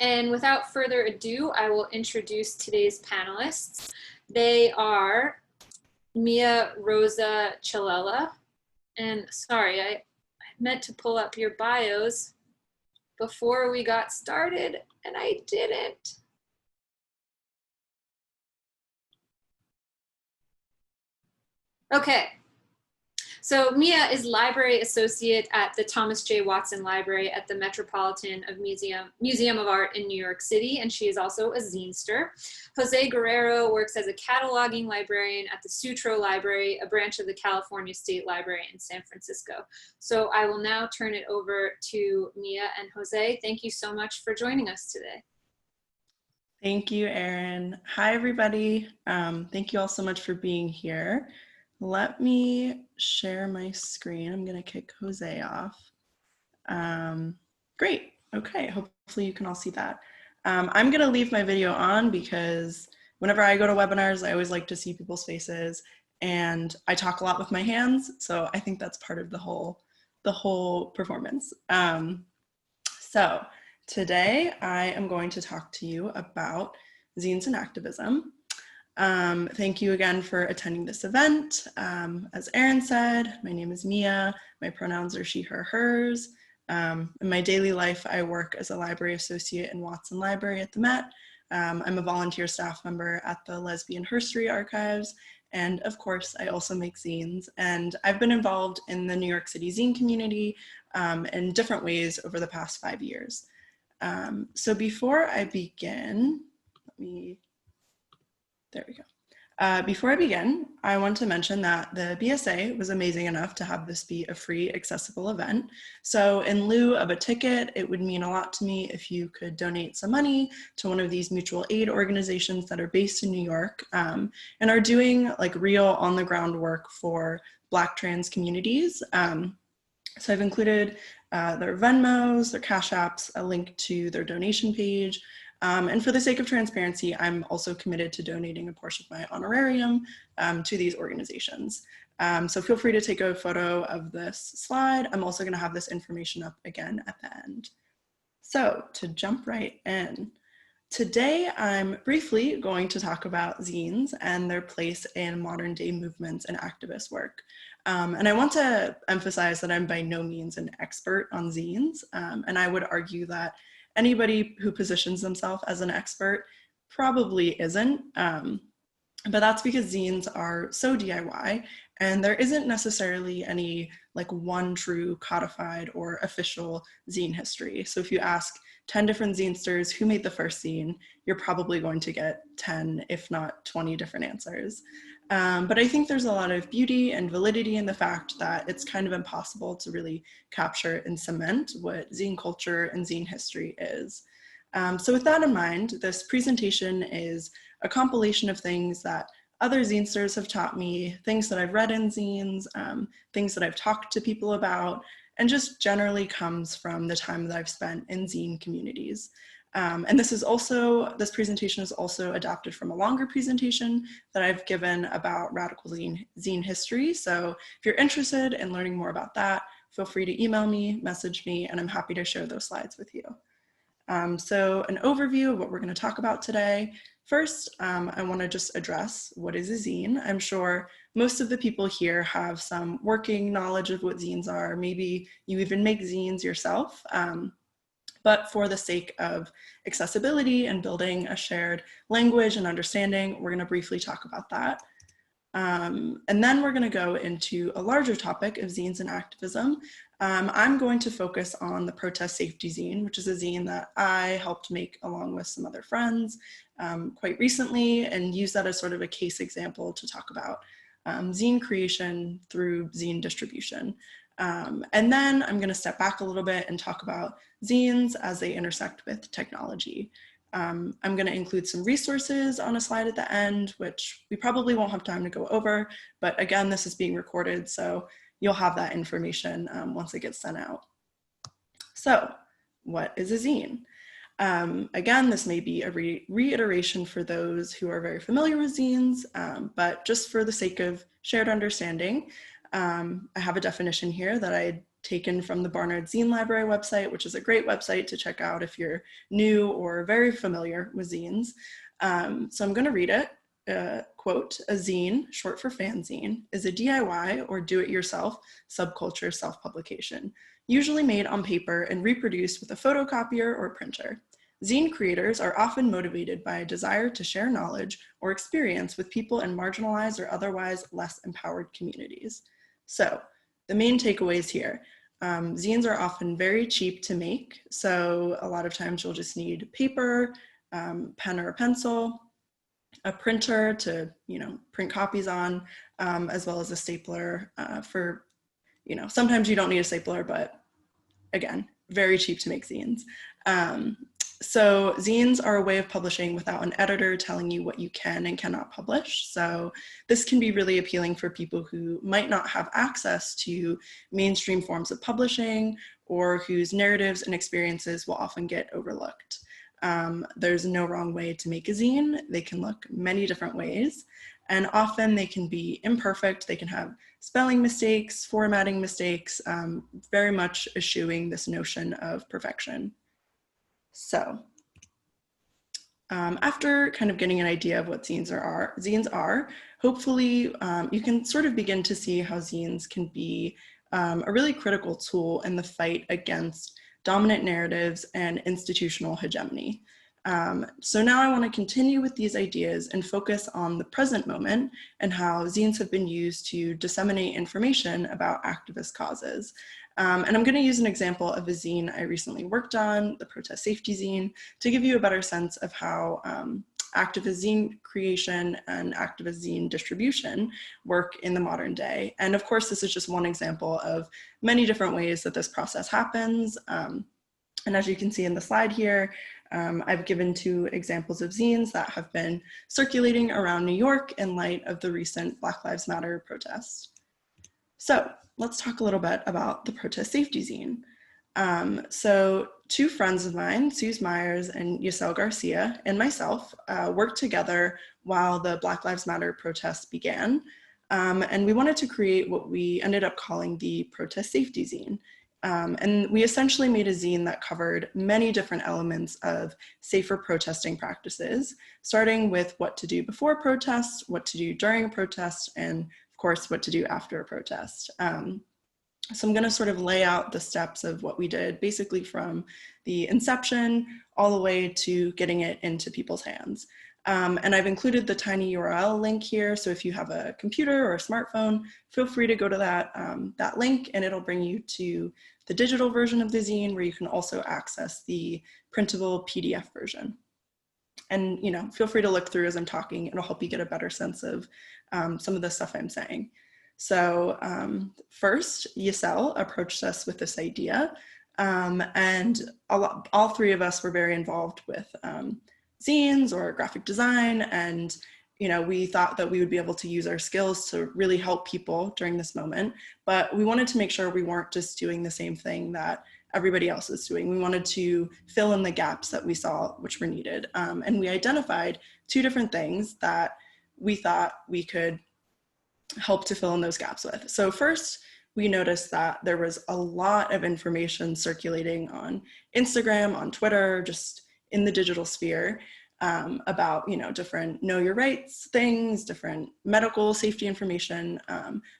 And without further ado, I will introduce today's panelists. They are Mia Rosa Cialella. And sorry, I meant to pull up your bios before we got started, and I didn't. Okay. So Mia is library associate at the Thomas J. Watson Library at the Metropolitan Museum of Art in New York City, and she is also a zinester. Jose Guerrero works as a cataloging librarian at the Sutro Library, a branch of the California State Library in San Francisco. So I will now turn it over to Mia and Jose. Thank you so much for joining us today. Thank you, Erin. Hi, everybody. Thank you all so much for being here. Let me share my screen. I'm going to kick Jose off. Great. Okay. Hopefully you can all see that. I'm going to leave my video on because whenever I go to webinars, I always like to see people's faces, and I talk a lot with my hands. So I think that's part of the whole performance. So today I am going to talk to you about zines and activism. Thank you again for attending this event. As Erin said, my name is Mia. My pronouns are she, her, hers. In my daily life, I work as a library associate in Watson Library at the Met. I'm a volunteer staff member at the Lesbian Herstory Archives. And of course, I also make zines. And I've been involved in the New York City zine community in different ways over the past 5 years. So before I begin, there we go. Before I begin, I want to mention that the BSA was amazing enough to have this be a free, accessible event. So in lieu of a ticket, it would mean a lot to me if you could donate some money to one of these mutual aid organizations that are based in New York and are doing like real on the ground work for Black trans communities. So I've included their Venmos, their Cash Apps, a link to their donation page. And for the sake of transparency, I'm also committed to donating a portion of my honorarium to these organizations. So feel free to take a photo of this slide. I'm also going to have this information up again at the end. So to jump right in, today I'm briefly going to talk about zines and their place in modern day movements and activist work. And I want to emphasize that I'm by no means an expert on zines, and I would argue that anybody who positions themselves as an expert probably isn't, but that's because zines are so DIY, and there isn't necessarily any like one true codified or official zine history. So if you ask 10 different zinesters who made the first zine, you're probably going to get 10, if not 20 different answers. But I think there's a lot of beauty and validity in the fact that it's kind of impossible to really capture and cement what zine culture and zine history is. So with that in mind, this presentation is a compilation of things that other zinesters have taught me, things that I've read in zines, things that I've talked to people about, and just generally comes from the time that I've spent in zine communities. And this presentation is also adapted from a longer presentation that I've given about radical zine history. So if you're interested in learning more about that, feel free to email me, message me, and I'm happy to share those slides with you. So an overview of what we're going to talk about today. First, I want to just address what is a zine. I'm sure most of the people here have some working knowledge of what zines are. Maybe you even make zines yourself. But for the sake of accessibility and building a shared language and understanding, we're going to briefly talk about that. And then we're going to go into a larger topic of zines and activism. I'm going to focus on the Protest Safety Zine, which is a zine that I helped make along with some other friends quite recently, and use that as sort of a case example to talk about zine creation through zine distribution. And then I'm going to step back a little bit and talk about zines as they intersect with technology. I'm going to include some resources on a slide at the end, which we probably won't have time to go over, but again, this is being recorded, so you'll have that information once it gets sent out. So what is a zine? Again, this may be a reiteration for those who are very familiar with zines, but just for the sake of shared understanding, I have a definition here that I taken from the Barnard Zine Library website, which is a great website to check out if you're new or very familiar with zines. So I'm going to read it. Quote, a zine, short for fanzine, is a DIY or do-it-yourself subculture self-publication, usually made on paper and reproduced with a photocopier or printer. Zine creators are often motivated by a desire to share knowledge or experience with people in marginalized or otherwise less empowered communities. So the main takeaways here, zines are often very cheap to make. So a lot of times you'll just need paper, pen or a pencil, a printer to, print copies on, as well as a stapler for, sometimes you don't need a stapler, but again, very cheap to make zines. So zines are a way of publishing without an editor telling you what you can and cannot publish. So this can be really appealing for people who might not have access to mainstream forms of publishing or whose narratives and experiences will often get overlooked. There's no wrong way to make a zine. They can look many different ways, and often they can be imperfect. They can have spelling mistakes, formatting mistakes, very much eschewing this notion of perfection. So after kind of getting an idea of what zines are, hopefully you can sort of begin to see how zines can be a really critical tool in the fight against dominant narratives and institutional hegemony. So now I want to continue with these ideas and focus on the present moment and how zines have been used to disseminate information about activist causes. And I'm going to use an example of a zine I recently worked on, the Protest Safety Zine, to give you a better sense of how activist zine creation and activist zine distribution work in the modern day. And of course, this is just one example of many different ways that this process happens. And as you can see in the slide here, I've given 2 examples of zines that have been circulating around New York in light of the recent Black Lives Matter protests. So let's talk a little bit about the Protest Safety Zine. So 2 friends of mine, Suze Myers and Yasel Garcia, and myself worked together while the Black Lives Matter protests began. And we wanted to create what we ended up calling the Protest Safety Zine. And we essentially made a zine that covered many different elements of safer protesting practices, starting with what to do before protests, what to do during a protest, and of course, what to do after a protest. So I'm going to sort of lay out the steps of what we did, basically from the inception all the way to getting it into people's hands. And I've included the tiny URL link here. So if you have a computer or a smartphone, feel free to go to that link, and it'll bring you to the digital version of the zine, where you can also access the printable PDF version. And feel free to look through as I'm talking. It'll help you get a better sense of some of the stuff I'm saying. So first, Yasel approached us with this idea, and all 3 of us were very involved with zines or graphic design, and we thought that we would be able to use our skills to really help people during this moment, but we wanted to make sure we weren't just doing the same thing that everybody else is doing. We wanted to fill in the gaps that we saw which were needed, and we identified 2 different things that we thought we could help to fill in those gaps with. So first, we noticed that there was a lot of information circulating on Instagram, on Twitter, just in the digital sphere, about different know your rights things, different medical safety information,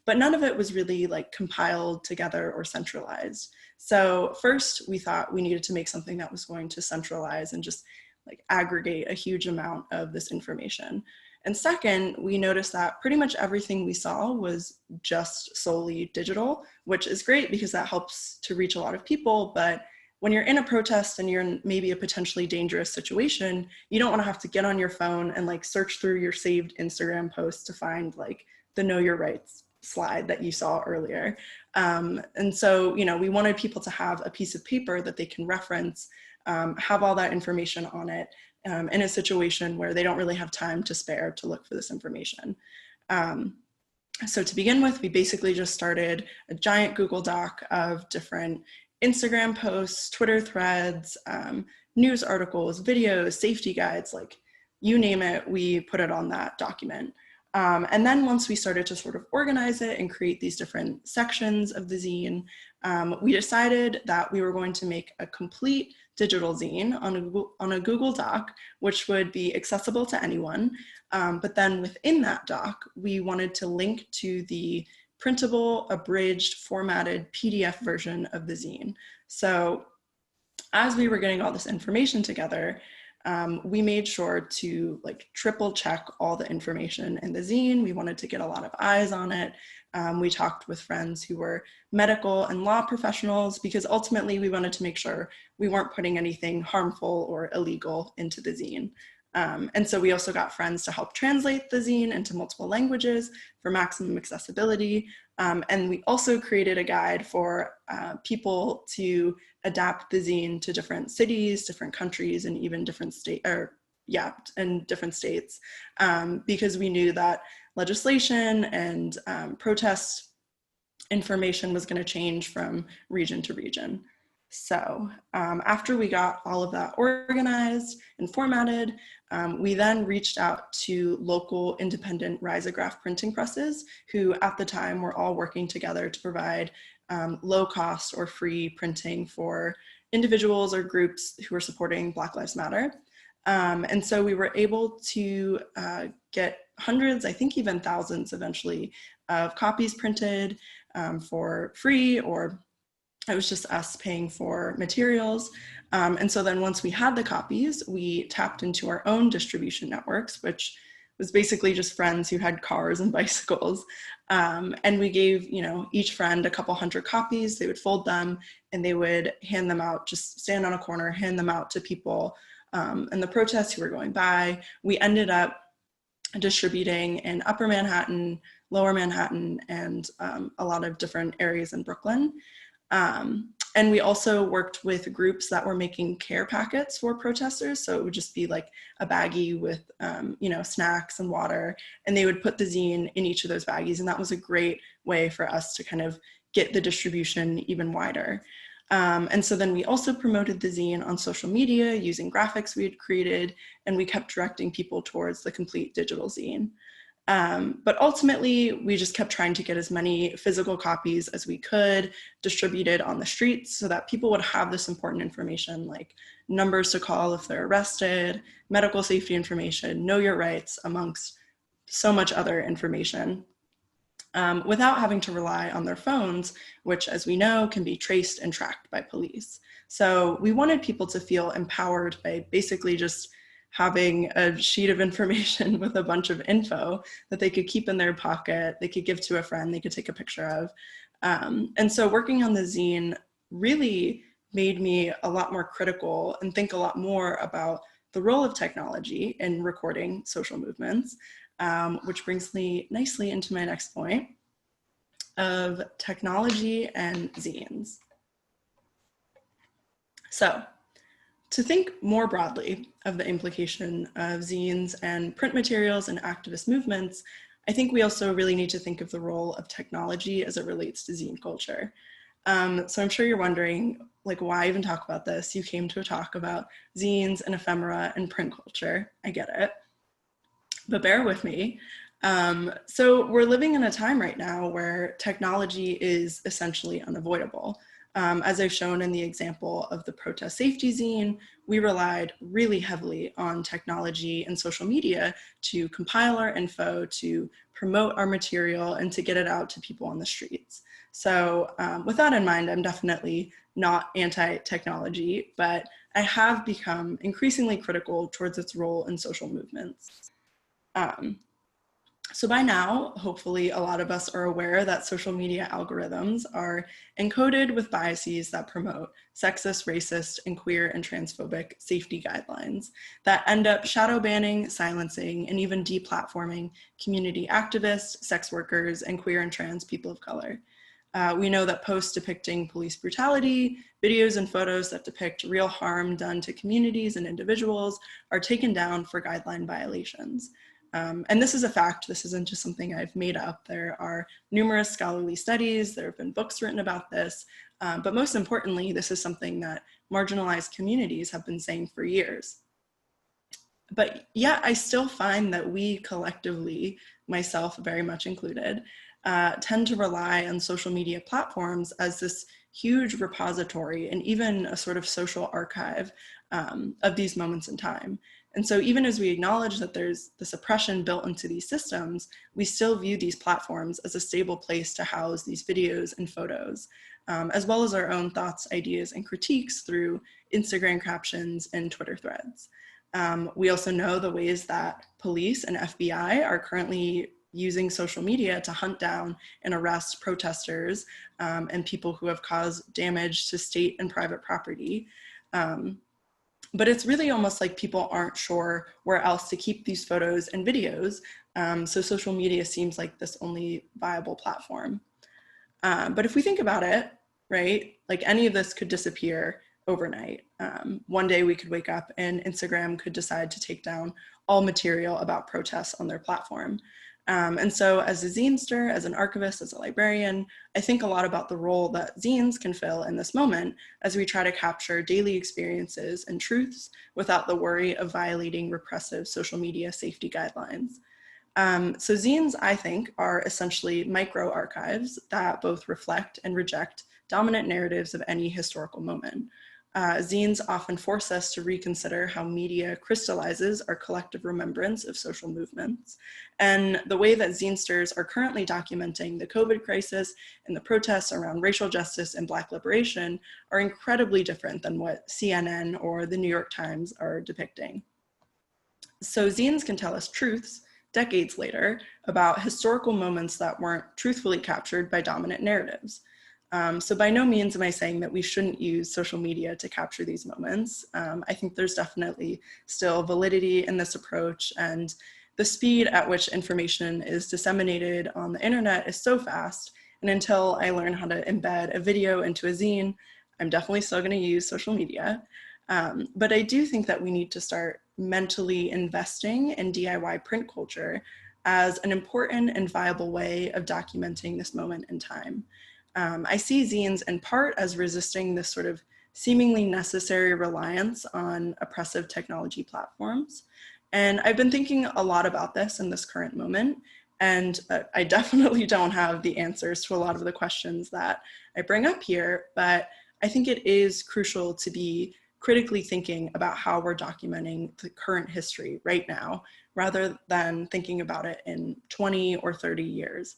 but none of it was really compiled together or centralized. So first, we thought we needed to make something that was going to centralize and just aggregate a huge amount of this information. And second, we noticed that pretty much everything we saw was just solely digital, which is great because that helps to reach a lot of people. But when you're in a protest and you're in maybe a potentially dangerous situation, you don't want to have to get on your phone and search through your saved Instagram posts to find the Know Your Rights slide that you saw earlier. And so, we wanted people to have a piece of paper that they can reference, have all that information on it, in a situation where they don't really have time to spare to look for this information. So to begin with, we basically just started a giant Google Doc of different Instagram posts, Twitter threads, news articles, videos, safety guides, you name it, we put it on that document. And then once we started to sort of organize it and create these different sections of the zine, we decided that we were going to make a complete digital zine on a Google Doc, which would be accessible to anyone. But then within that doc, we wanted to link to the printable, abridged, formatted PDF version of the zine. So as we were getting all this information together, we made sure to like triple check all the information in the zine. We wanted to get a lot of eyes on it. We talked with friends who were medical and law professionals because ultimately we wanted to make sure we weren't putting anything harmful or illegal into the zine. And so we also got friends to help translate the zine into multiple languages for maximum accessibility. And we also created a guide for people to adapt the zine to different cities, different countries, and even different different states, because we knew that legislation and protest information was going to change from region to region. So after we got all of that organized and formatted, we then reached out to local independent risograph printing presses who at the time were all working together to provide low cost or free printing for individuals or groups who were supporting Black Lives Matter. And so we were able to get hundreds, I think even thousands eventually, of copies printed for free, or it was just us paying for materials. And so then once we had the copies, we tapped into our own distribution networks, which was basically just friends who had cars and bicycles. And we gave, each friend a couple hundred copies. They would fold them and they would hand them out, just stand on a corner, hand them out to people in the protests who were going by. We ended up distributing in Upper Manhattan, Lower Manhattan, and a lot of different areas in Brooklyn. And we also worked with groups that were making care packets for protesters. So it would just be like a baggie with, snacks and water, and they would put the zine in each of those baggies. And that was a great way for us to kind of get the distribution even wider. And so then we also promoted the zine on social media using graphics we had created, and we kept directing people towards the complete digital zine. But ultimately, we just kept trying to get as many physical copies as we could distributed on the streets so that people would have this important information like numbers to call if they're arrested, medical safety information, know your rights, amongst so much other information, without having to rely on their phones, which, as we know, can be traced and tracked by police. So we wanted people to feel empowered by basically just having a sheet of information with a bunch of info that they could keep in their pocket, they could give to a friend, they could take a picture of. And so working on the zine really made me a lot more critical and think a lot more about the role of technology in recording social movements, which brings me nicely into my next point of technology and zines. So, to think more broadly of the implication of zines and print materials and activist movements, I think we also really need to think of the role of technology as it relates to zine culture. So I'm sure you're wondering, like, why even talk about this? You came to a talk about zines and ephemera and print culture. I get it, but bear with me. So we're living in a time right now where technology is essentially unavoidable. As I've shown in the example of the protest safety zine, we relied really heavily on technology and social media to compile our info, to promote our material, and to get it out to people on the streets. So with that in mind, I'm definitely not anti-technology, but I have become increasingly critical towards its role in social movements. So by now, hopefully a lot of us are aware that social media algorithms are encoded with biases that promote sexist, racist, and queer and transphobic safety guidelines that end up shadow banning, silencing, and even deplatforming community activists, sex workers, and queer and trans people of color. We know that posts depicting police brutality, videos and photos that depict real harm done to communities and individuals are taken down for guideline violations. And this is a fact. This isn't just something I've made up. There are numerous scholarly studies. There have been books written about this. But most importantly, this is something that marginalized communities have been saying for years. But yeah, I still find that we collectively, myself very much included, tend to rely on social media platforms as this huge repository and even a sort of social archive of these moments in time. And so even as we acknowledge that there's this oppression built into these systems, we still view these platforms as a stable place to house these videos and photos, as well as our own thoughts, ideas, and critiques through Instagram captions and Twitter threads. We also know the ways that police and FBI are currently using social media to hunt down and arrest protesters and people who have caused damage to state and private property. But it's really almost like people aren't sure where else to keep these photos and videos. So social media seems like this only viable platform. But if we think about it, right, like any of this could disappear overnight. One day we could wake up and Instagram could decide to take down all material about protests on their platform. And so as a zinester, as an archivist, as a librarian, I think a lot about the role that zines can fill in this moment as we try to capture daily experiences and truths without the worry of violating repressive social media safety guidelines. So zines, I think, are essentially micro archives that both reflect and reject dominant narratives of any historical moment. Zines often force us to reconsider how media crystallizes our collective remembrance of social movements. And the way that zinesters are currently documenting the COVID crisis and the protests around racial justice and Black liberation are incredibly different than what CNN or the New York Times are depicting. So zines can tell us truths decades later about historical moments that weren't truthfully captured by dominant narratives. So by no means am I saying that we shouldn't use social media to capture these moments. I think there's definitely still validity in this approach, and the speed at which information is disseminated on the internet is so fast. And until I learn how to embed a video into a zine, I'm definitely still going to use social media. But I do think that we need to start mentally investing in DIY print culture as an important and viable way of documenting this moment in time. I see zines in part as resisting this sort of seemingly necessary reliance on oppressive technology platforms. And I've been thinking a lot about this in this current moment. And I definitely don't have the answers to a lot of the questions that I bring up here, but I think it is crucial to be critically thinking about how we're documenting the current history right now, rather than thinking about it in 20 or 30 years.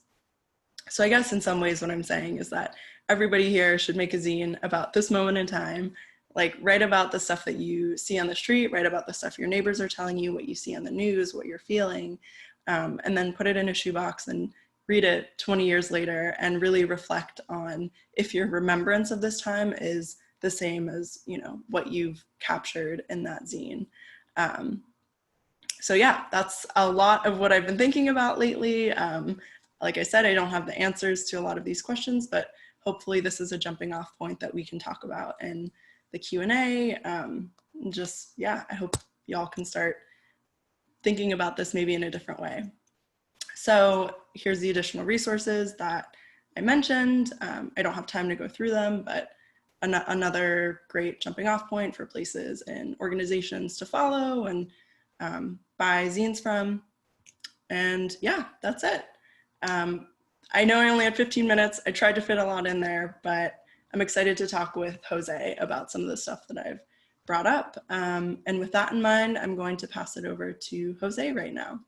So I guess in some ways what I'm saying is that everybody here should make a zine about this moment in time, like write about the stuff that you see on the street, write about the stuff your neighbors are telling you, what you see on the news, what you're feeling, and then put it in a shoebox and read it 20 years later and really reflect on if your remembrance of this time is the same as, you know, what you've captured in that zine. So yeah, that's a lot of what I've been thinking about lately. Like I said, I don't have the answers to a lot of these questions, but hopefully this is a jumping off point that we can talk about in the Q&A. Just, yeah, I hope y'all can start thinking about this maybe in a different way. So here's the additional resources that I mentioned. I don't have time to go through them, but another great jumping off point for places and organizations to follow and buy zines from. And yeah, that's it. I know I only had 15 minutes. I tried to fit a lot in there, but I'm excited to talk with Jose about some of the stuff that I've brought up. And with that in mind, I'm going to pass it over to Jose right now.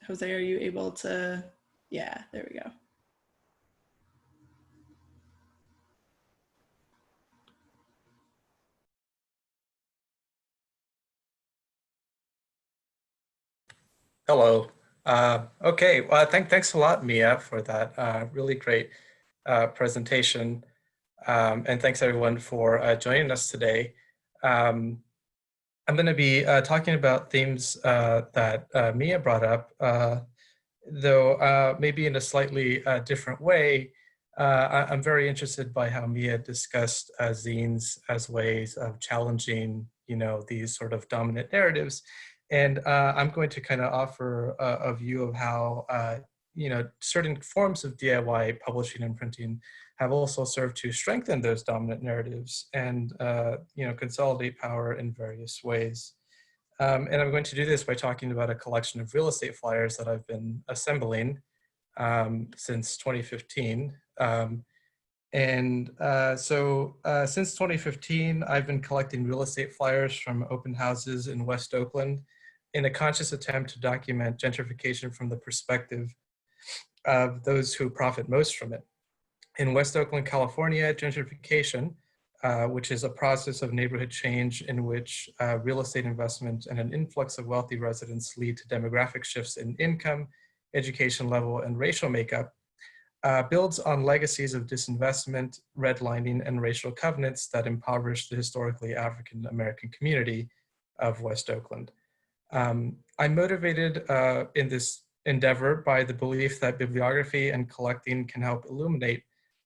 Jose, are you able to? Yeah, there we go. Hello. Okay, well, thanks a lot, Mia, for that really great presentation. And thanks everyone for joining us today. I'm going to be talking about themes that Mia brought up, though maybe in a slightly different way. I'm very interested by how Mia discussed zines as ways of challenging, you know, these sort of dominant narratives. And I'm going to kind of offer a view of how certain forms of DIY publishing and printing have also served to strengthen those dominant narratives and consolidate power in various ways. And I'm going to do this by talking about a collection of real estate flyers that I've been assembling since 2015. Since 2015, I've been collecting real estate flyers from open houses in West Oakland in a conscious attempt to document gentrification from the perspective of those who profit most from it. In West Oakland, California, gentrification, which is a process of neighborhood change in which real estate investment and an influx of wealthy residents lead to demographic shifts in income, education level, and racial makeup, builds on legacies of disinvestment, redlining, and racial covenants that impoverish the historically African American community of West Oakland. I'm motivated in this endeavor by the belief that bibliography and collecting can help illuminate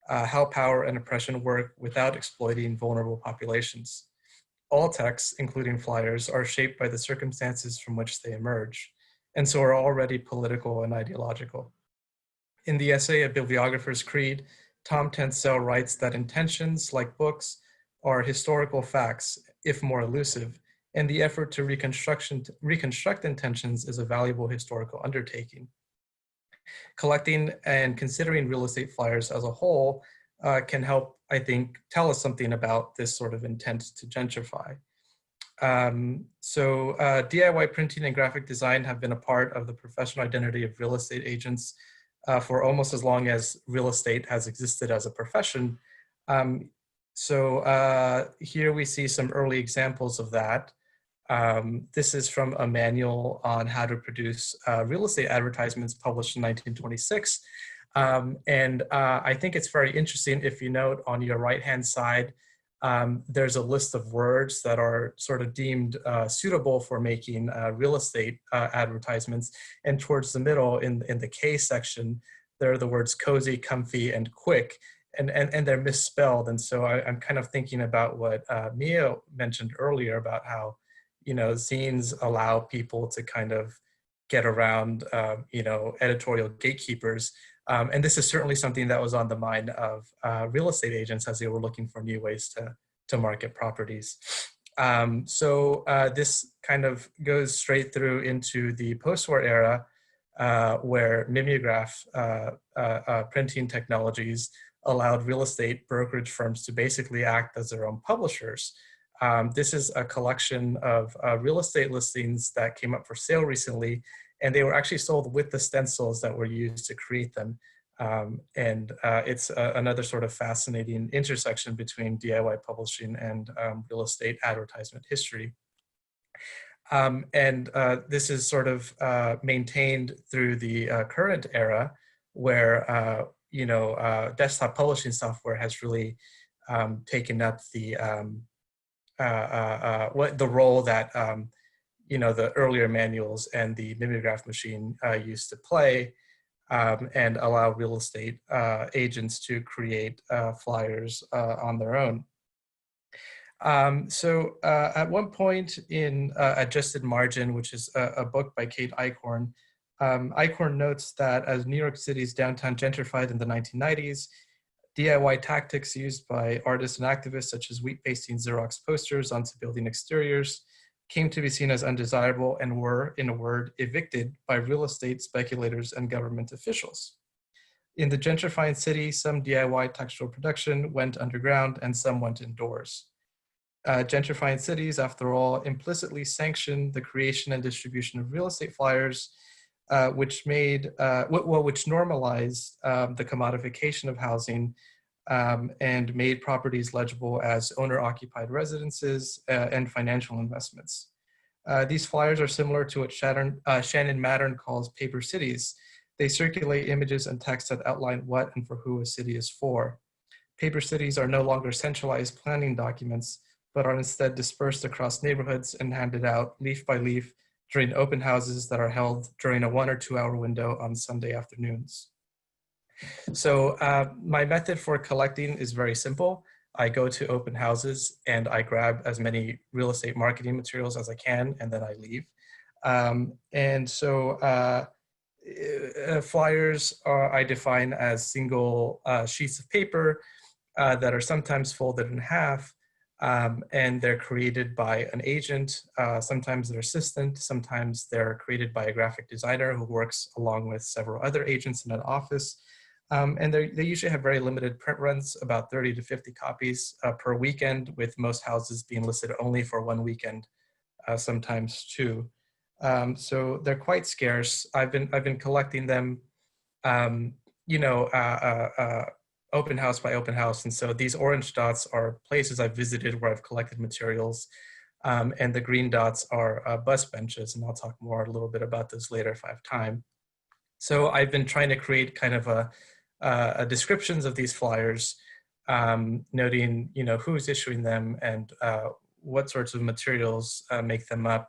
how power and oppression work without exploiting vulnerable populations. All texts, including flyers, are shaped by the circumstances from which they emerge, and so are already political and ideological. In the essay, A Bibliographer's Creed, Tom Tencel writes that intentions, like books, are historical facts, if more elusive, and the effort to reconstruct intentions is a valuable historical undertaking. Collecting and considering real estate flyers as a whole can help, I think, tell us something about this sort of intent to gentrify. DIY printing and graphic design have been a part of the professional identity of real estate agents for almost as long as real estate has existed as a profession. Here we see some early examples of that. This is from a manual on how to produce real estate advertisements published in 1926. I think it's very interesting if you note on your right-hand side, there's a list of words that are sort of deemed suitable for making real estate advertisements. And towards the middle in the K section, there are the words cozy, comfy, and quick. And they're misspelled. And so I'm kind of thinking about what Mia mentioned earlier about how zines allow people to kind of get around, editorial gatekeepers. And this is certainly something that was on the mind of real estate agents as they were looking for new ways to market properties. This kind of goes straight through into the post-war era where mimeograph printing technologies allowed real estate brokerage firms to basically act as their own publishers. This is a collection of real estate listings that came up for sale recently, and they were actually sold with the stencils that were used to create them. It's another sort of fascinating intersection between DIY publishing and real estate advertisement history. This is sort of maintained through the current era where desktop publishing software has really taken up the role that the earlier manuals and the mimeograph machine used to play, and allow real estate agents to create flyers on their own. At one point in Adjusted Margin, which is a book by Kate Eichhorn, Eichhorn notes that as New York City's downtown gentrified in the 1990s, DIY tactics used by artists and activists such as wheat pasting Xerox posters onto building exteriors came to be seen as undesirable and were, in a word, evicted by real estate speculators and government officials. In the gentrifying city, some DIY textual production went underground and some went indoors. Gentrifying cities, after all, implicitly sanctioned the creation and distribution of real estate flyers, which normalized the commodification of housing and made properties legible as owner-occupied residences and financial investments. These flyers are similar to what Shannon Mattern calls paper cities. They circulate images and text that outline what and for who a city is for. Paper cities are no longer centralized planning documents, but are instead dispersed across neighborhoods and handed out leaf by leaf during open houses that are held during a 1 or 2 hour window on Sunday afternoons. So my method for collecting is very simple. I go to open houses and I grab as many real estate marketing materials as I can, and then I leave. flyers I define as single sheets of paper that are sometimes folded in half, and they're created by an agent, sometimes their assistant, sometimes they're created by a graphic designer who works along with several other agents in an office. And they usually have very limited print runs, about 30 to 50 copies per weekend, with most houses being listed only for one weekend, sometimes two. So they're quite scarce. I've been collecting them, um, you know, open house by open house. And so these orange dots are places I've visited where I've collected materials. And the green dots are bus benches. And I'll talk more a little bit about this later if I have time. So I've been trying to create kind of a descriptions of these flyers, noting, you know, who's issuing them and what sorts of materials make them up.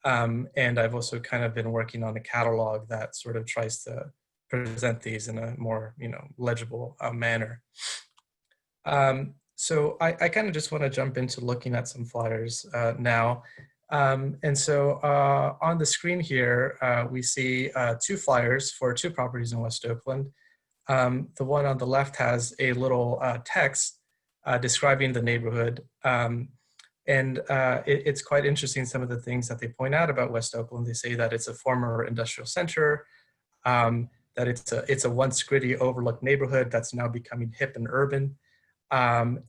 And I've also kind of been working on a catalog that sort of tries to present these in a more, you know, legible manner. So I kind of just want to jump into looking at some flyers now. And so on the screen here, we see two flyers for two properties in West Oakland. The one on the left has a little text describing the neighborhood. It's quite interesting, some of the things that they point out about West Oakland. They say that it's a former industrial center, that it's a once gritty overlooked neighborhood that's now becoming hip and urban. In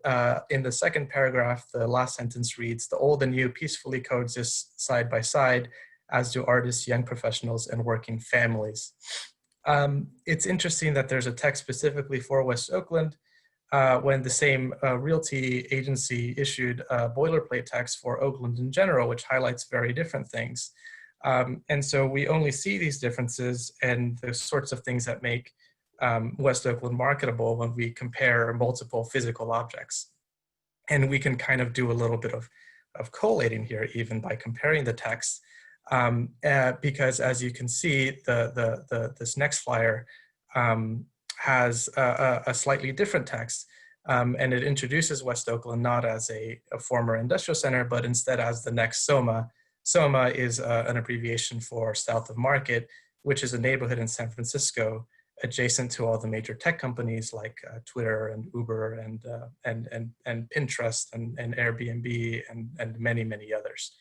the second paragraph, the last sentence reads, "The old and new peacefully coexist side by side, as do artists, young professionals, and working families." It's interesting that there's a text specifically for West Oakland when the same realty agency issued a boilerplate text for Oakland in general, which highlights very different things. And so we only see these differences and the sorts of things that make West Oakland marketable when we compare multiple physical objects. And we can kind of do a little bit of collating here, even by comparing the text. Because as you can see, this next flyer has a slightly different text, and it introduces West Oakland not as a former industrial center, but instead as the next SoMa. SoMa is an abbreviation for South of Market, which is a neighborhood in San Francisco adjacent to all the major tech companies like Twitter and Uber and Pinterest and Airbnb and many, many others.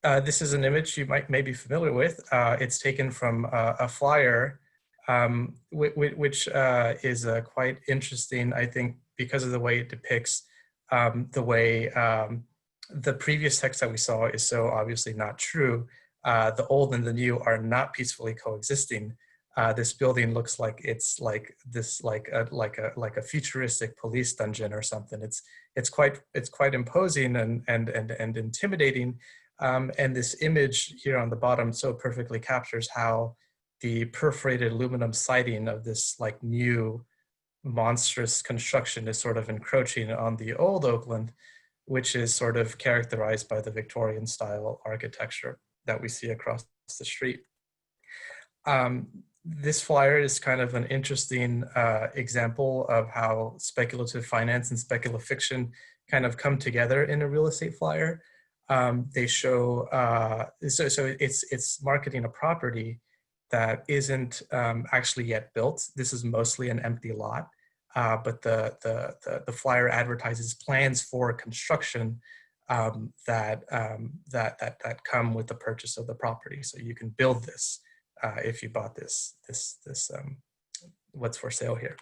This is an image you may be familiar with. It's taken from a flyer, which is quite interesting, I think, because of the way it depicts the way the previous text that we saw is so obviously not true. The old and the new are not peacefully coexisting. This building looks like it's like a futuristic police dungeon or something. It's quite imposing and intimidating. And this image here on the bottom so perfectly captures how the perforated aluminum siding of this like new monstrous construction is sort of encroaching on the old Oakland, which is sort of characterized by the Victorian style architecture that we see across the street. This flyer is kind of an interesting example of how speculative finance and speculative fiction kind of come together in a real estate flyer. They show, so it's marketing a property that isn't actually yet built. This is mostly an empty lot, but the flyer advertises plans for construction that come with the purchase of the property. So you can build this if you bought this what's for sale here.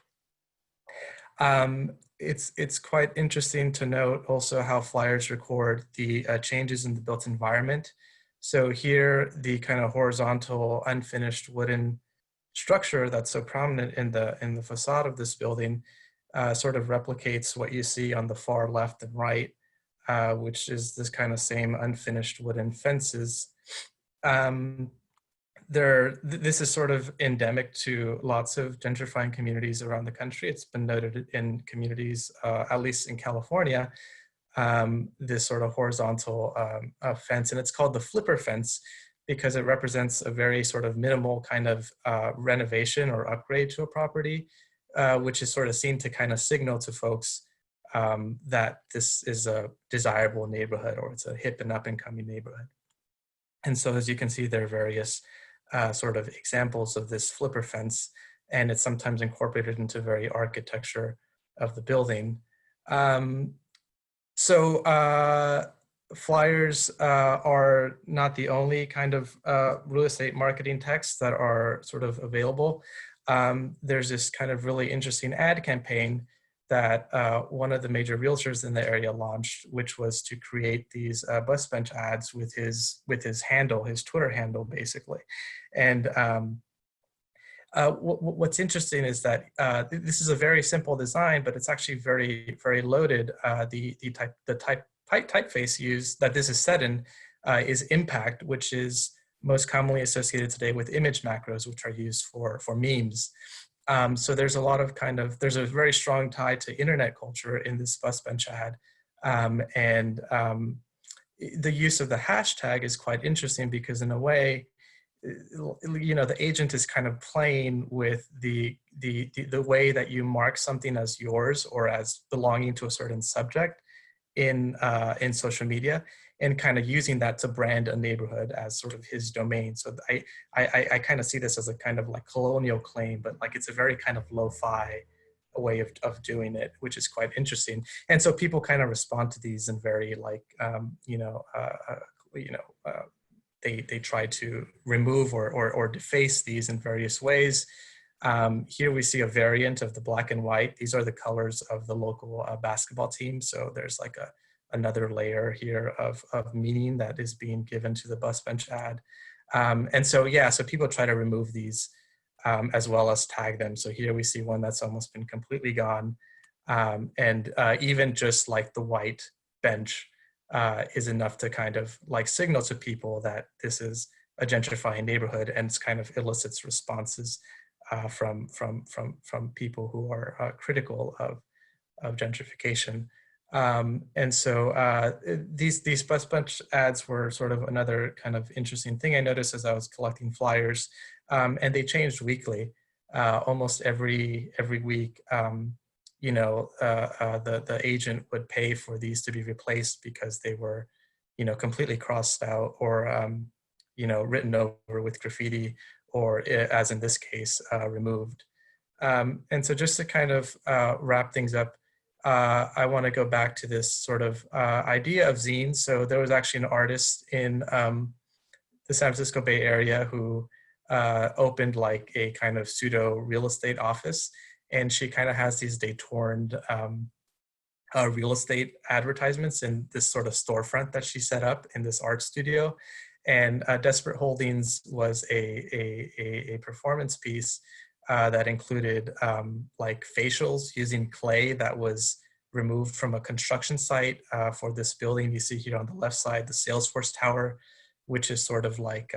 It's quite interesting to note also how flyers record the changes in the built environment. So here, the kind of horizontal, unfinished wooden structure that's so prominent in the facade of this building sort of replicates what you see on the far left and right, which is this kind of same unfinished wooden fences. This is sort of endemic to lots of gentrifying communities around the country. It's been noted in communities, at least in California, this sort of horizontal fence, and it's called the flipper fence because it represents a very sort of minimal kind of renovation or upgrade to a property, which is sort of seen to kind of signal to folks that this is a desirable neighborhood or it's a hip and up and coming neighborhood. And so as you can see, there are various sort of examples of this flipper fence, and it's sometimes incorporated into very architecture of the building. Flyers are not the only kind of real estate marketing texts that are sort of available. There's this kind of really interesting ad campaign that one of the major realtors in the area launched, which was to create these bus bench ads with his handle, his Twitter handle, basically. And what's interesting is that this is a very simple design, but it's actually very, very loaded. The typeface used that this is set in is Impact, which is most commonly associated today with image macros, which are used for memes. So there's a lot of there's a very strong tie to internet culture in this bus bench ad. The use of the hashtag is quite interesting because in a way, the agent is kind of playing with the way that you mark something as yours or as belonging to a certain subject in social media, and kind of using that to brand a neighborhood as sort of his domain. So I kind of see this as a kind of like colonial claim, but like it's a very kind of lo-fi way of doing it, which is quite interesting. And so people kind of respond to these in very like, they try to remove or deface these in various ways. Here we see a variant of the black and white. These are the colors of the local basketball team. So there's like another layer here of meaning that is being given to the bus bench ad. And so, yeah, so people try to remove these as well as tag them. So here we see one that's almost been completely gone. Even just like the white bench is enough to kind of like signal to people that this is a gentrifying neighborhood, and it's kind of elicits responses from people who are critical of gentrification. These bus bench ads were sort of another kind of interesting thing I noticed as I was collecting flyers, and they changed weekly, almost every week. The agent would pay for these to be replaced because they were, completely crossed out or, written over with graffiti, or as in this case, removed. And so just to kind of wrap things up, I want to go back to this sort of idea of zines. So there was actually an artist in the San Francisco Bay Area who opened like a kind of pseudo real estate office. And she kind of has these détourned real estate advertisements in this sort of storefront that she set up in this art studio. And Desperate Holdings was a performance piece that included like facials using clay that was removed from a construction site for this building. You see here on the left side, the Salesforce Tower, which is sort of like,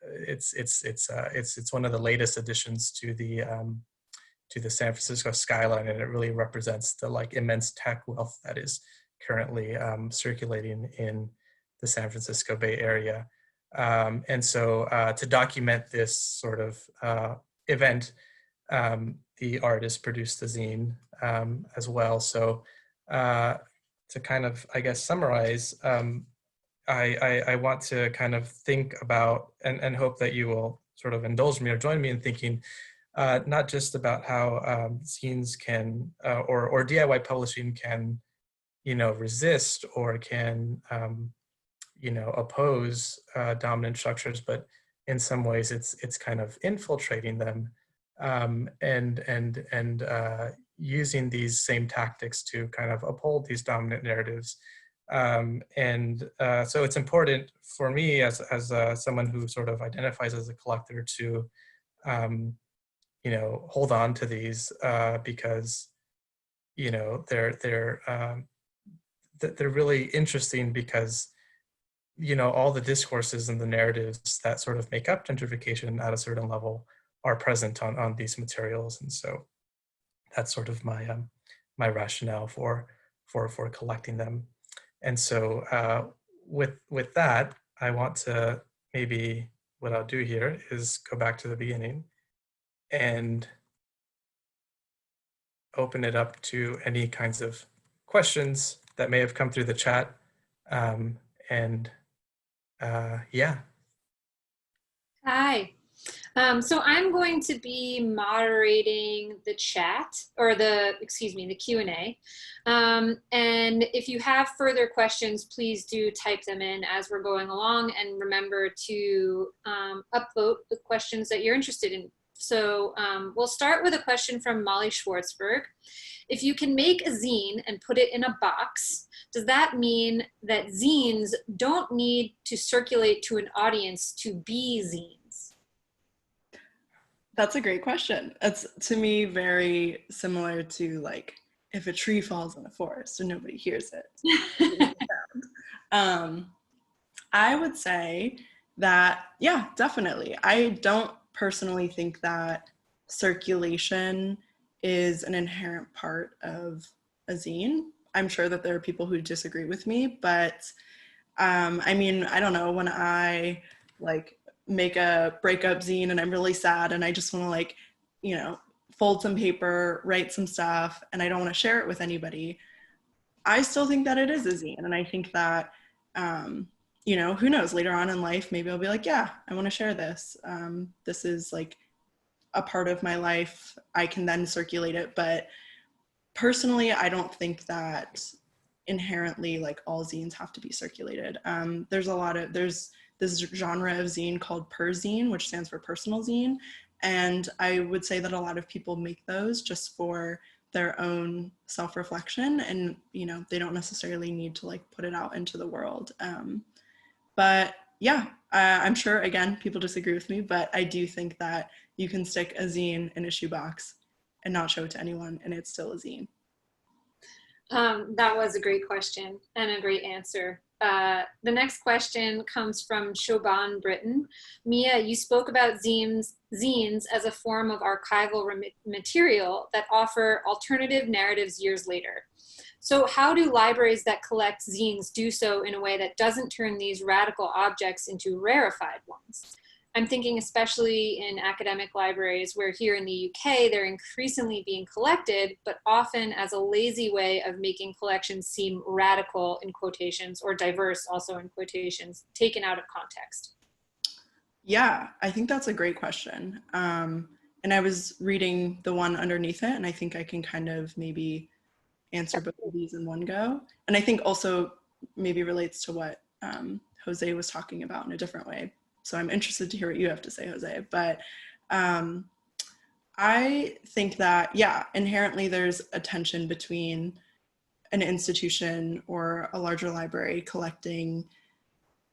it's one of the latest additions to the San Francisco skyline, and it really represents the like immense tech wealth that is currently circulating in the San Francisco Bay Area. And so to document this sort of event, the artist produced the zine as well. So to kind of, I guess, summarize, I want to kind of think about and hope that you will sort of indulge me or join me in thinking not just about how zines can or DIY publishing can, resist or can, oppose dominant structures, but in some ways it's kind of infiltrating them and using these same tactics to kind of uphold these dominant narratives. So it's important for me as someone who sort of identifies as a collector to hold on to these because they're really interesting because all the discourses and the narratives that sort of make up gentrification at a certain level are present on these materials, and so that's sort of my my rationale for collecting them. And so with that, I want to maybe what I'll do here is go back to the beginning and open it up to any kinds of questions that may have come through the chat. And Yeah. Hi. So I'm going to be moderating the chat or excuse me, the Q&A. And if you have further questions, please do type them in as we're going along, and remember to upvote the questions that you're interested in. So we'll start with a question from Molly Schwartzberg. If you can make a zine and put it in a box, does that mean that zines don't need to circulate to an audience to be zines? That's a great question. It's, to me, very similar to like if a tree falls in a forest and nobody hears it. I would say that, yeah, definitely. I don't personally think that circulation is an inherent part of a zine. I'm sure that there are people who disagree with me, but I mean, I don't know, when I like make a breakup zine and I'm really sad and I just want to like, you know, fold some paper, write some stuff, and I don't want to share it with anybody, I still think that it is a zine. And I think that, you know, who knows, later on in life, maybe I'll be like, yeah, I want to share this. This is like a part of my life. I can then circulate it. But personally, I don't think that inherently like all zines have to be circulated. There's this genre of zine called perzine, which stands for personal zine. And I would say that a lot of people make those just for their own self-reflection, and you know, they don't necessarily need to like put it out into the world. But yeah, I'm sure again people disagree with me, but I do think that you can stick a zine in a shoebox and not show it to anyone, and it's still a zine. That was a great question and a great answer. The next question comes from Shoban Britton. Mia, you spoke about zines as a form of archival material that offer alternative narratives years later. So how do libraries that collect zines do so in a way that doesn't turn these radical objects into rarefied ones? I'm thinking especially in academic libraries where here in the UK, they're increasingly being collected, but often as a lazy way of making collections seem radical in quotations, or diverse also in quotations, taken out of context. Yeah, I think that's a great question. And I was reading the one underneath it, and I think I can kind of maybe answer both of these in one go. And I think also maybe relates to what Jose was talking about in a different way. So I'm interested to hear what you have to say, Jose. But I think that, yeah, inherently there's a tension between an institution or a larger library collecting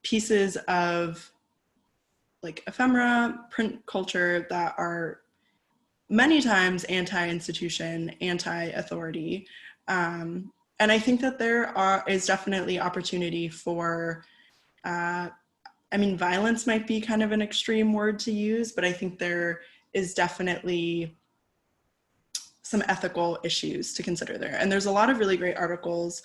pieces of like ephemera, print culture that are many times anti-institution, anti-authority. And I think that is definitely opportunity for I mean, violence might be kind of an extreme word to use, but I think there is definitely some ethical issues to consider there. And there's a lot of really great articles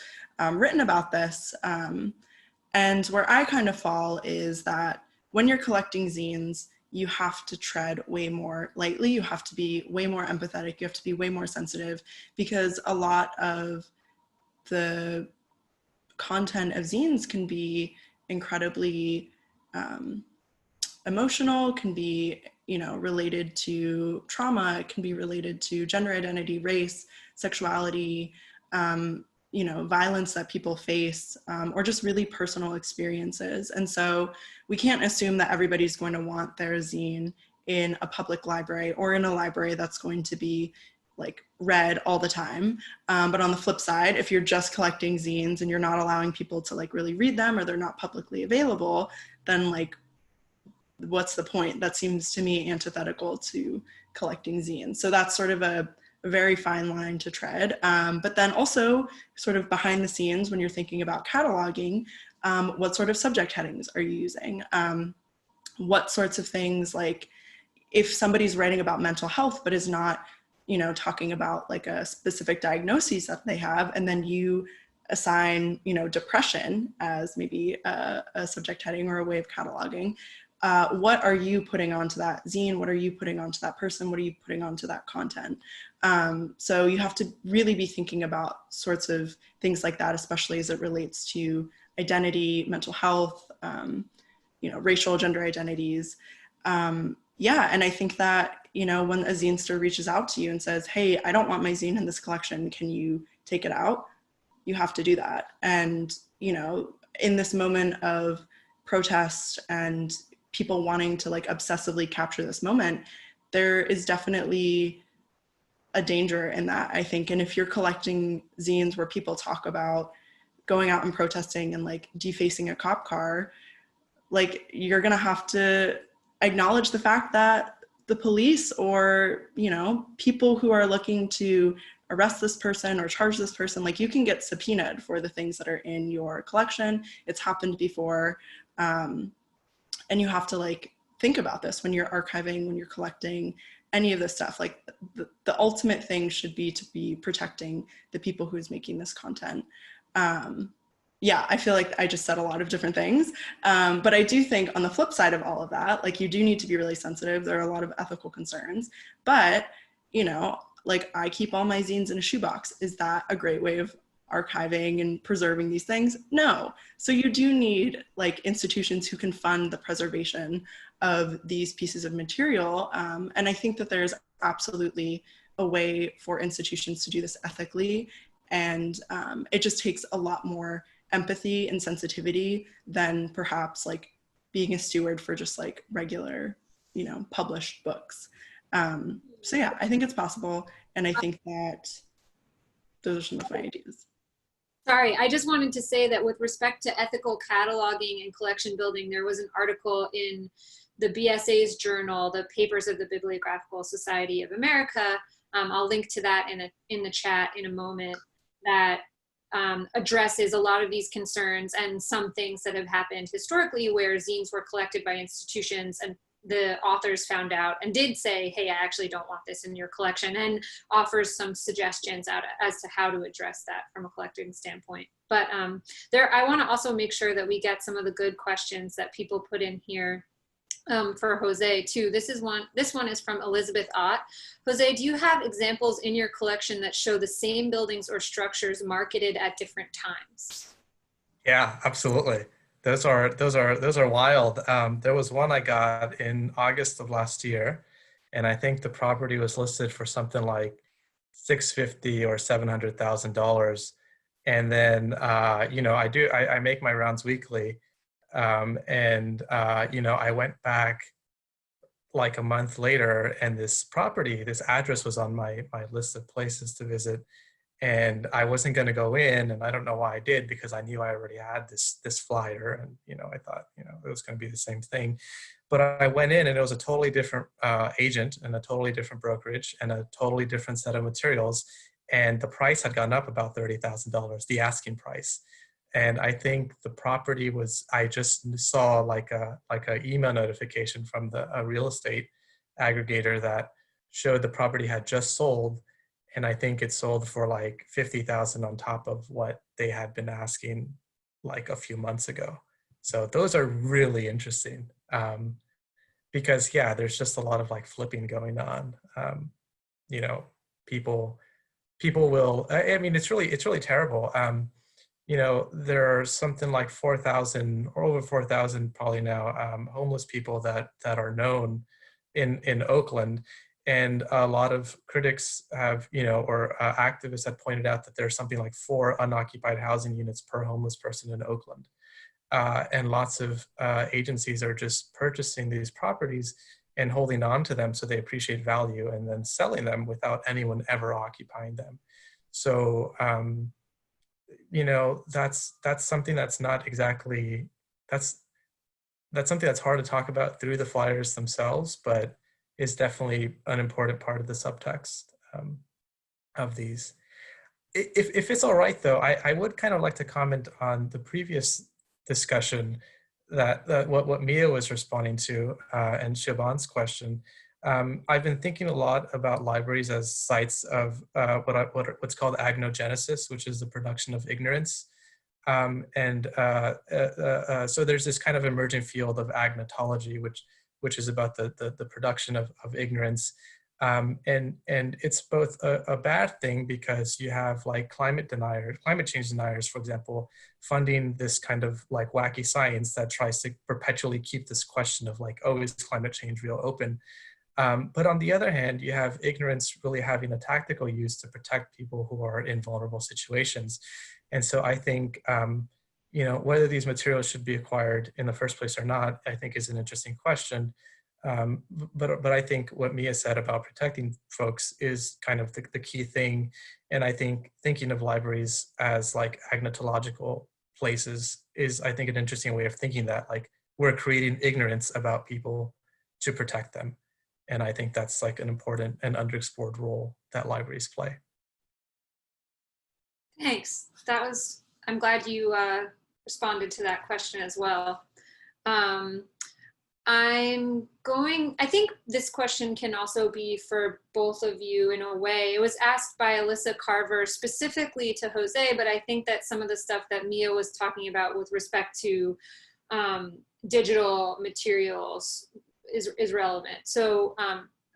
written about this. And where I kind of fall is that when you're collecting zines, you have to tread way more lightly. You have to be way more empathetic. You have to be way more sensitive, because a lot of the content of zines can be incredibly emotional, can be, you know, related to trauma, it can be related to gender identity, race, sexuality, you know, violence that people face, or just really personal experiences. And so we can't assume that everybody's going to want their zine in a public library or in a library that's going to be like read all the time. But on the flip side, if you're just collecting zines and you're not allowing people to like really read them, or they're not publicly available, then like, what's the point? That seems to me antithetical to collecting zines. So that's sort of a very fine line to tread. But then also sort of behind the scenes, when you're thinking about cataloging, what sort of subject headings are you using? What sorts of things, like if somebody's writing about mental health, but is not, you know, talking about like a specific diagnosis that they have, and then you assign, you know, depression as maybe a subject heading or a way of cataloging, what are you putting onto that zine? What are you putting onto that person? What are you putting onto that content? So you have to really be thinking about sorts of things like that, especially as it relates to identity, mental health, racial, gender identities. Yeah, and I think that, when a zine store reaches out to you and says, hey, I don't want my zine in this collection, can you take it out? You have to do that. And, in this moment of protest and people wanting to like obsessively capture this moment, there is definitely a danger in that, I think. And if you're collecting zines where people talk about going out and protesting and like defacing a cop car, like you're gonna have to acknowledge the fact that the police or, people who are looking to arrest this person or charge this person, like you can get subpoenaed for the things that are in your collection. It's happened before. And you have to like think about this when you're archiving, when you're collecting any of this stuff. Like the ultimate thing should be to be protecting the people who's making this content. Yeah, I feel like I just said a lot of different things. But I do think on the flip side of all of that, like you do need to be really sensitive. There are a lot of ethical concerns, but like I keep all my zines in a shoebox. Is that a great way of archiving and preserving these things? No. So you do need like institutions who can fund the preservation of these pieces of material. And I think that there's absolutely a way for institutions to do this ethically. And it just takes a lot more empathy and sensitivity than perhaps like being a steward for just like regular, published books. So yeah, I think it's possible. And I think that those are some of my ideas. Sorry, I just wanted to say that with respect to ethical cataloging and collection building, there was an article in the BSA's journal, the Papers of the Bibliographical Society of America. I'll link to that in the chat in a moment, that addresses a lot of these concerns and some things that have happened historically where zines were collected by institutions and the authors found out and did say, hey, I actually don't want this in your collection, and offers some suggestions as to how to address that from a collecting standpoint. But I want to also make sure that we get some of the good questions that people put in here for Jose too. This one is from Elizabeth Ott. Jose, do you have examples in your collection that show the same buildings or structures marketed at different times? Yeah, absolutely. Those are wild. There was one I got in August of last year, and I think the property was listed for something like $650,000 or $700,000. And then I make my rounds weekly, and I went back like a month later, and this address was on my list of places to visit. And I wasn't going to go in, and I don't know why I did, because I knew I already had this flyer, and I thought it was going to be the same thing. But I went in, and it was a totally different agent, and a totally different brokerage, and a totally different set of materials, and the price had gone up about $30,000, the asking price. And I think the property was, I just saw like a email notification from a real estate aggregator that showed the property had just sold. And I think it sold for like $50,000 on top of what they had been asking like a few months ago. So those are really interesting, because yeah, there's just a lot of like flipping going on. People will. I mean, it's really terrible. There are something like 4,000 or over 4,000 probably now homeless people that are known in Oakland. And a lot of critics have, or activists have pointed out that there's something like 4 unoccupied housing units per homeless person in Oakland. And lots of agencies are just purchasing these properties and holding on to them so they appreciate value, and then selling them without anyone ever occupying them. So, that's something that's not exactly, that's something that's hard to talk about through the flyers themselves, but is definitely an important part of the subtext of these. If it's all right, though, I would kind of like to comment on the previous discussion that what Mia was responding to, and Siobhan's question. I've been thinking a lot about libraries as sites of what's called agnogenesis, which is the production of ignorance. So there's this kind of emerging field of agnotology, which is about the production of ignorance. And it's both a bad thing because you have like climate change deniers, for example, funding this kind of like wacky science that tries to perpetually keep this question of like, oh, is climate change real open? But on the other hand, you have ignorance really having a tactical use to protect people who are in vulnerable situations. And so I think, whether these materials should be acquired in the first place or not, I think is an interesting question. But I think what Mia said about protecting folks is kind of the key thing. And I think thinking of libraries as like agnotological places is, I think, an interesting way of thinking that like we're creating ignorance about people to protect them. And I think that's like an important and underexplored role that libraries play. Thanks. I'm glad you responded to that question as well. I think this question can also be for both of you in a way. It was asked by Alyssa Carver specifically to Jose, but I think that some of the stuff that Mia was talking about with respect to digital materials is relevant. So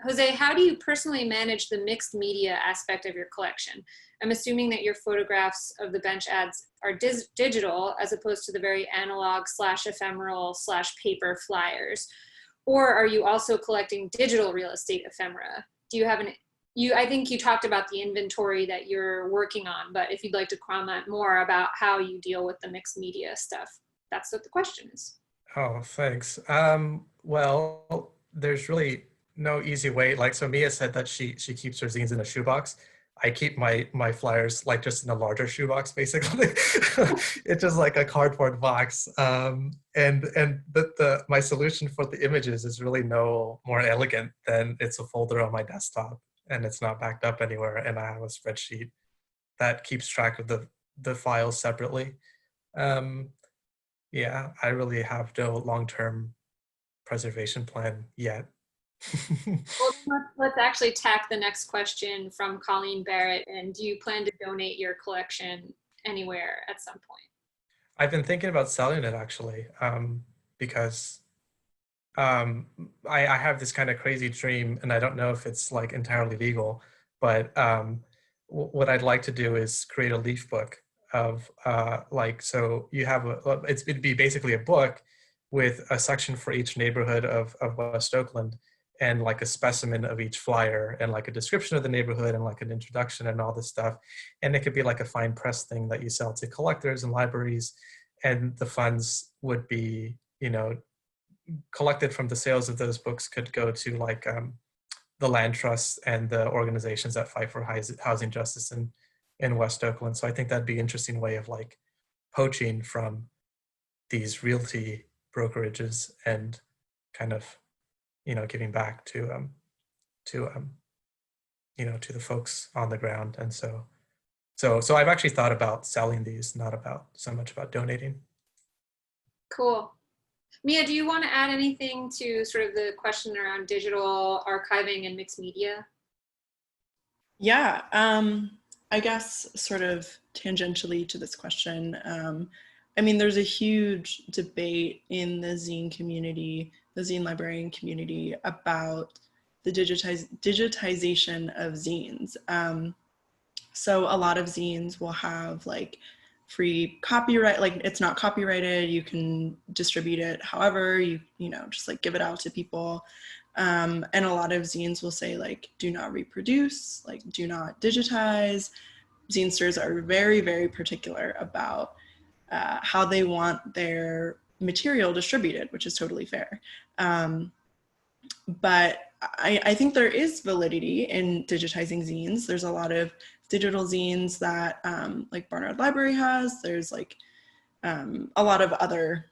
Jose, how do you personally manage the mixed media aspect of your collection? I'm assuming that your photographs of the bench ads are digital as opposed to the very analog / ephemeral / paper flyers. Or are you also collecting digital real estate ephemera? Do you have I think you talked about the inventory that you're working on, but if you'd like to comment more about how you deal with the mixed media stuff, that's what the question is. Oh, thanks. Well, there's really no easy way. Like, so Mia said that she keeps her zines in a shoebox. I keep my flyers like just in a larger shoebox, basically. It's just like a cardboard box. My solution for the images is really no more elegant than it's a folder on my desktop and it's not backed up anywhere. And I have a spreadsheet that keeps track of the files separately. Yeah, I really have no long-term preservation plan yet. Well, let's actually tack the next question from Colleen Barrett. And do you plan to donate your collection anywhere at some point? I've been thinking about selling it actually, because I have this kind of crazy dream, and I don't know if it's like entirely legal, but what I'd like to do is create a leaf book of so you have it'd be basically a book with a section for each neighborhood of West Oakland, and like a specimen of each flyer and like a description of the neighborhood and like an introduction and all this stuff. And it could be like a fine press thing that you sell to collectors and libraries, and the funds would be, collected from the sales of those books could go to like the land trusts and the organizations that fight for housing justice in West Oakland. So I think that'd be an interesting way of like poaching from these realty brokerages and kind of, giving back to the folks on the ground. And so I've actually thought about selling these, not so much about donating. Cool. Mia, do you want to add anything to sort of the question around digital archiving and mixed media? Yeah, I guess sort of tangentially to this question, there's a huge debate in the zine community, the zine librarian community, about the digitization of zines. So a lot of zines will have like free copyright, like it's not copyrighted, you can distribute it however, just like give it out to people. And a lot of zines will say like, do not reproduce, like do not digitize. Zinesters are very, very particular about how they want their material distributed, which is totally fair. But I think there is validity in digitizing zines. There's a lot of digital zines that like Barnard Library has. There's like a lot of other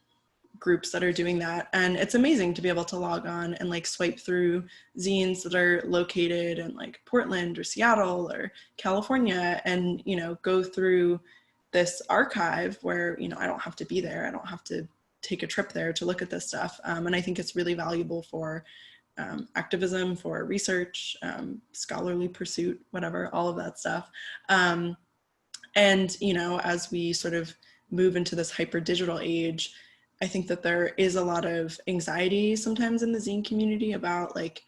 groups that are doing that. And it's amazing to be able to log on and like swipe through zines that are located in like Portland or Seattle or California and, go through this archive where, I don't have to be there. I don't have to take a trip there to look at this stuff. And I think it's really valuable for activism, for research, scholarly pursuit, whatever, all of that stuff. And, as we sort of move into this hyper digital age, I think that there is a lot of anxiety sometimes in the zine community about like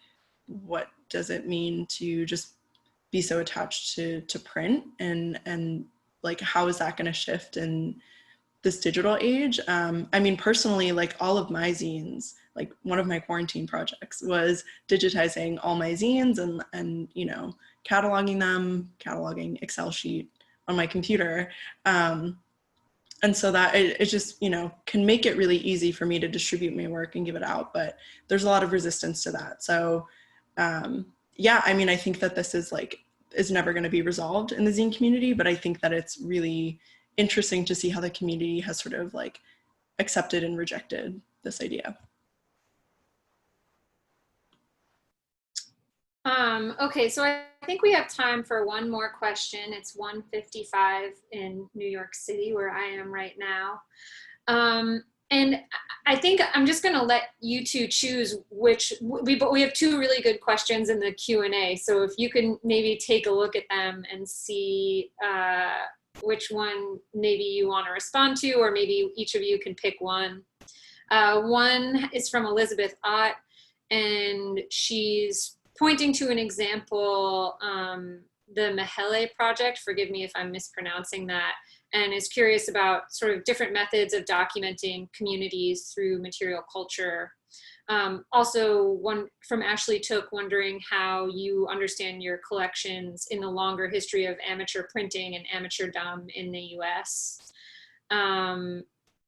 what does it mean to just be so attached to print, and like how is that going to shift in this digital age? I mean, personally, like all of my zines, like one of my quarantine projects was digitizing all my zines and you know, cataloging Excel sheet on my computer. And so that it just, you know, can make it really easy for me to distribute my work and give it out, but there's a lot of resistance to that. So yeah, I mean, I think that this is never going to be resolved in the zine community, but I think that it's really interesting to see how the community has sort of like accepted and rejected this idea. Okay, so I think we have time for one more question. It's 1:55 in New York City, where I am right now. And I think I'm just gonna let you two choose which, but we have two really good questions in the Q&A. So if you can maybe take a look at them and see which one maybe you want to respond to, or maybe each of you can pick one. One is from Elizabeth Ott, and she's pointing to an example, the Mehele project, forgive me if I'm mispronouncing that, and is curious about sort of different methods of documenting communities through material culture. Also, one from Ashley Took, wondering how you understand your collections in the longer history of amateur printing and amateurdom in the US.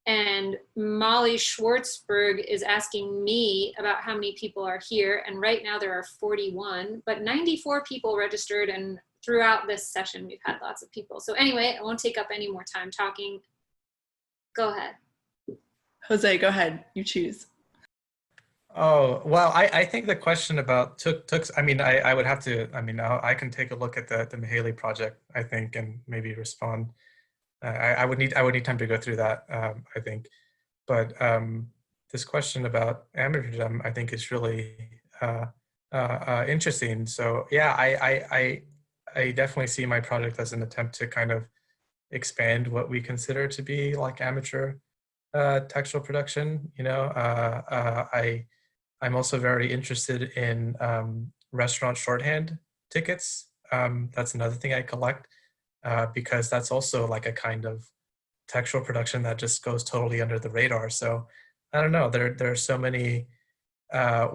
And Molly Schwartzberg is asking me about how many people are here. And right now there are 41, but 94 people registered. And throughout this session, we've had lots of people. So anyway, I won't take up any more time talking. Go ahead. Jose, go ahead, you choose. Oh, well, I think the question about Tooks, I mean, I would have to, I mean, I can take a look at the Mehele project, I think, and maybe respond. I would need time to go through that, I think. But this question about amateurdom, I think, is really interesting. So yeah, I definitely see my project as an attempt to kind of expand what we consider to be like amateur textual production. You know, I'm also very interested in restaurant shorthand tickets. That's another thing I collect. Because that's also like a kind of textual production that just goes totally under the radar. So I don't know, there are so many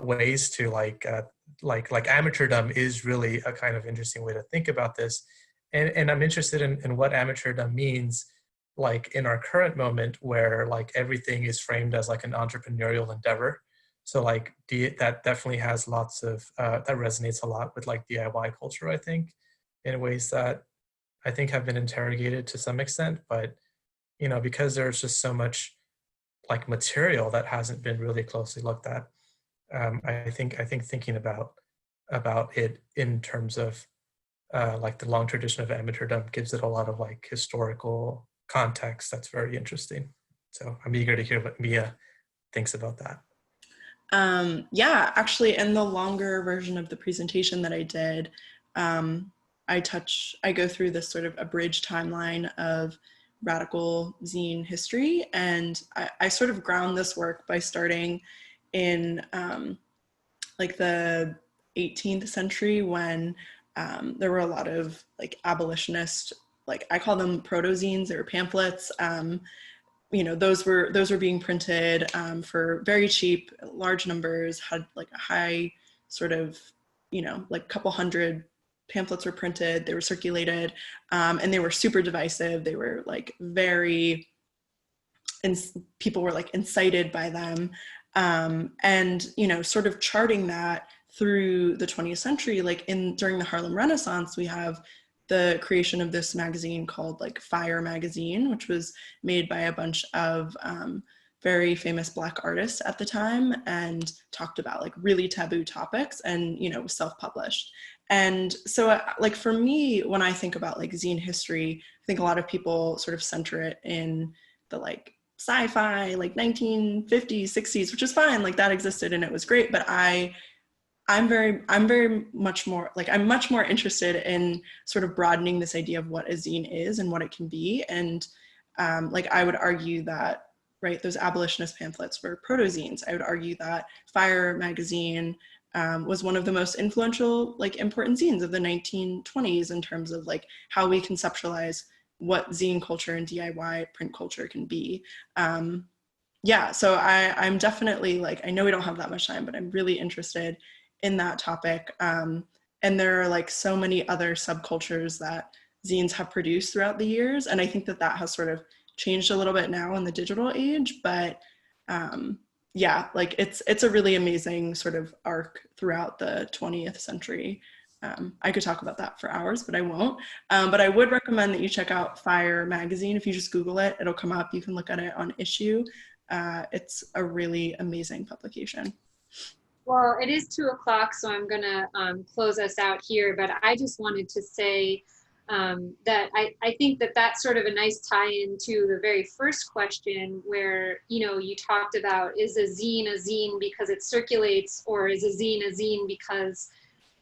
ways to like amateurdom is really a kind of interesting way to think about this. And I'm interested in what amateurdom means, like in our current moment where like everything is framed as like an entrepreneurial endeavor. So like that definitely has lots of, that resonates a lot with like DIY culture, I think, in ways that I think have been interrogated to some extent, but you know, because there's just so much like material that hasn't been really closely looked at. I think thinking about it in terms of like the long tradition of amateurdom gives it a lot of like historical context that's very interesting. So I'm eager to hear what Mia thinks about that. Yeah, actually, in the longer version of the presentation that I did, I go through this sort of abridged timeline of radical zine history, and I sort of ground this work by starting in like the 18th century, when there were a lot of like abolitionist, like I call them proto-zines, they were pamphlets. You know, those were being printed for very cheap, large numbers, had like a high sort of, you know, like a couple hundred pamphlets were printed, they were circulated, and they were super divisive. They were like very, and people were like incited by them. And, you know, sort of charting that through the 20th century, like during the Harlem Renaissance, we have the creation of this magazine called like Fire Magazine, which was made by a bunch of very famous Black artists at the time, and talked about like really taboo topics, and, you know, was self-published. And so like for me, when I think about like zine history, I think a lot of people sort of center it in the like sci-fi, like 1950s, 60s, which is fine, like that existed and it was great. But I'm very much more like, I'm much more interested in sort of broadening this idea of what a zine is and what it can be. And like I would argue that, right, those abolitionist pamphlets were proto-zines. I would argue that Fire Magazine was one of the most influential, like, important zines of the 1920s in terms of like how we conceptualize what zine culture and DIY print culture can be. Yeah, so I'm definitely, like, I know we don't have that much time, but I'm really interested in that topic. And there are like so many other subcultures that zines have produced throughout the years. And I think that that has sort of changed a little bit now in the digital age, but yeah, like it's a really amazing sort of arc throughout the 20th century. I could talk about that for hours, but I won't. But I would recommend that you check out Fire magazine. If you just Google it, it'll come up. You can look at it on Issue. It's a really amazing publication. Well, it is 2:00, so I'm gonna close us out here, but I just wanted to say that I think that that's sort of a nice tie-in to the very first question where, you know, you talked about, is a zine because it circulates, or is a zine because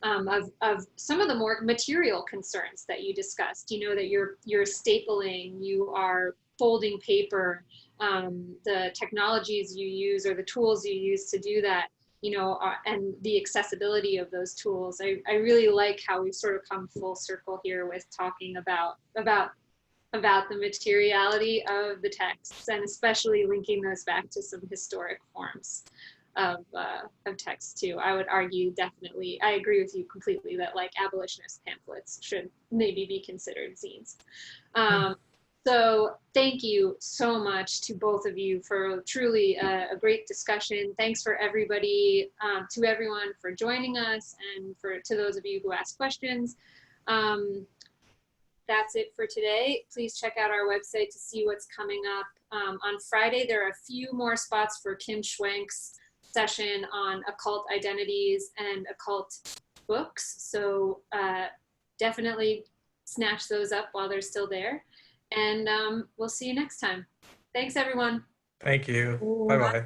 of some of the more material concerns that you discussed, you know, that you're stapling, you are folding paper, the technologies you use or the tools you use to do that, you know, and the accessibility of those tools. I really like how we've sort of come full circle here with talking about the materiality of the texts, and especially linking those back to some historic forms of text too. I would argue definitely, I agree with you completely that like abolitionist pamphlets should maybe be considered zines. So thank you so much to both of you for truly a great discussion. Thanks for everybody, to everyone for joining us, and to those of you who asked questions. That's it for today. Please check out our website to see what's coming up. On Friday, there are a few more spots for Kim Schwenk's session on occult identities and occult books. So definitely snatch those up while they're still there. And we'll see you next time. Thanks, everyone. Thank you. Bye-bye.